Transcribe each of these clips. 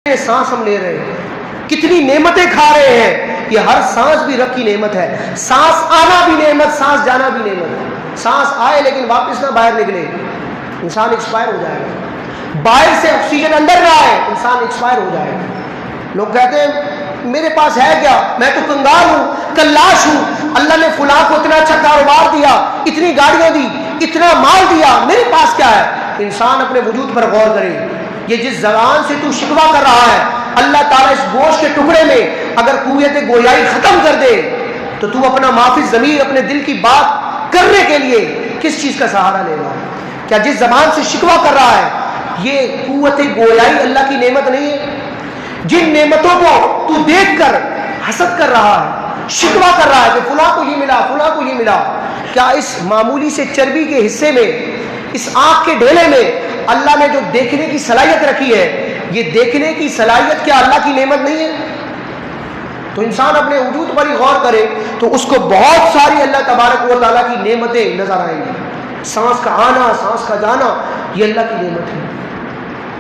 सांस हम ले रहे हैं, कितनी नेमतें खा रहे हैं। ये हर सांस भी रब की नेमत है। सांस आना भी नेमत, सांस जाना भी नेमत है। सांस आए लेकिन वापस ना बाहर निकले, इंसान एक्सपायर हो जाएगा। बाहर से ऑक्सीजन अंदर ना आए, इंसान एक्सपायर हो जाएगा। लोग कहते हैं मेरे पास है क्या, मैं तो कंगाल हूँ, कल्लाश हूँ, अल्लाह ने फुला को इतना अच्छा कारोबार दिया, इतनी गाड़ियां दी, इतना माल दिया, मेरे पास क्या है। इंसान अपने वजूद पर गौर करे। ये जिस ज़बान से तू शिकवा कर रहा है, अल्लाह ताला इस गोश्त के टुकड़े में अगर कुव्वत गोयाई खत्म कर दे तो तू अपना माफी ज़मीर, अपने दिल की बात करने के लिए किस चीज का सहारा लेगा। क्या जिस ज़बान से शिकवा कर रहा है ये कुव्वत गोयाई अल्लाह की नेमत नहीं है? जिन नेमतों को तू देख कर हसद कर रहा है, शिकवा कर रहा है कि फुला को ये मिला, फुला को ये मिला, क्या इस मामूली से चर्बी के हिस्से में, इस आंख के ढेले में अल्लाह ने जो देखने की सलाहियत रखी है, ये देखने की सलाहियत क्या अल्लाह की नेमत नहीं है? तो इंसान अपने वजूद पर ही गौर करे तो उसको बहुत सारी अल्लाह तबारक व तआला की नेमतें नजर आएंगी। सांस का आना, सांस का जाना, ये अल्लाह की नेमत है।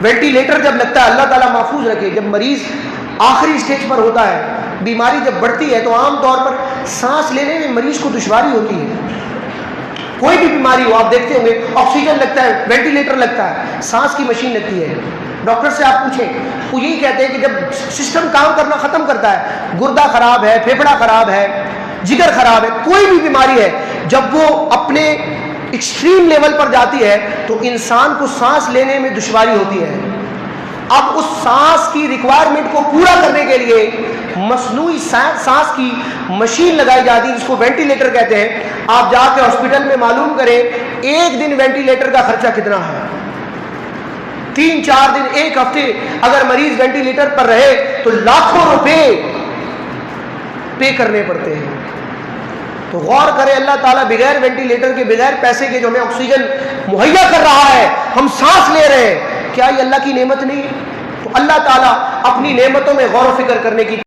वेंटिलेटर जब लगता है, अल्लाह ताला महफूज रखे, जब मरीज आखिरी स्टेज पर होता है, बीमारी जब बढ़ती है तो आम तौर पर सांस लेने में मरीज को दुश्वारी होती है। कोई भी बीमारी हो, आप देखते होंगे ऑक्सीजन लगता है, वेंटिलेटर लगता है, सांस की मशीन लगती है। डॉक्टर से आप पूछें, वो यही कहते हैं कि जब सिस्टम काम करना खत्म करता है, गुर्दा खराब है, फेफड़ा खराब है, जिगर खराब है, कोई भी बीमारी है, जब वो अपने एक्सट्रीम लेवल पर जाती है तो इंसान को सांस लेने में दुश्वारी होती है। अब उस सांस की रिक्वायरमेंट को पूरा करने के लिए मसनूई सांस की मशीन लगाई जाती है, जिसको वेंटिलेटर कहते हैं। आप जाके हॉस्पिटल में मालूम करें एक दिन वेंटिलेटर का खर्चा कितना है। 3-4 दिन, एक हफ्ते अगर मरीज वेंटिलेटर पर रहे तो लाखों रुपए पे करने पड़ते हैं। तो गौर करें, अल्लाह ताला बगैर वेंटिलेटर के, बगैर पैसे के जो हमें ऑक्सीजन मुहैया कर रहा है, हम सांस ले रहे हैं, क्या ये अल्लाह की नेमत नहीं है? तो अल्लाह ताला अपनी नेमतों में गौर व फिक्र करने की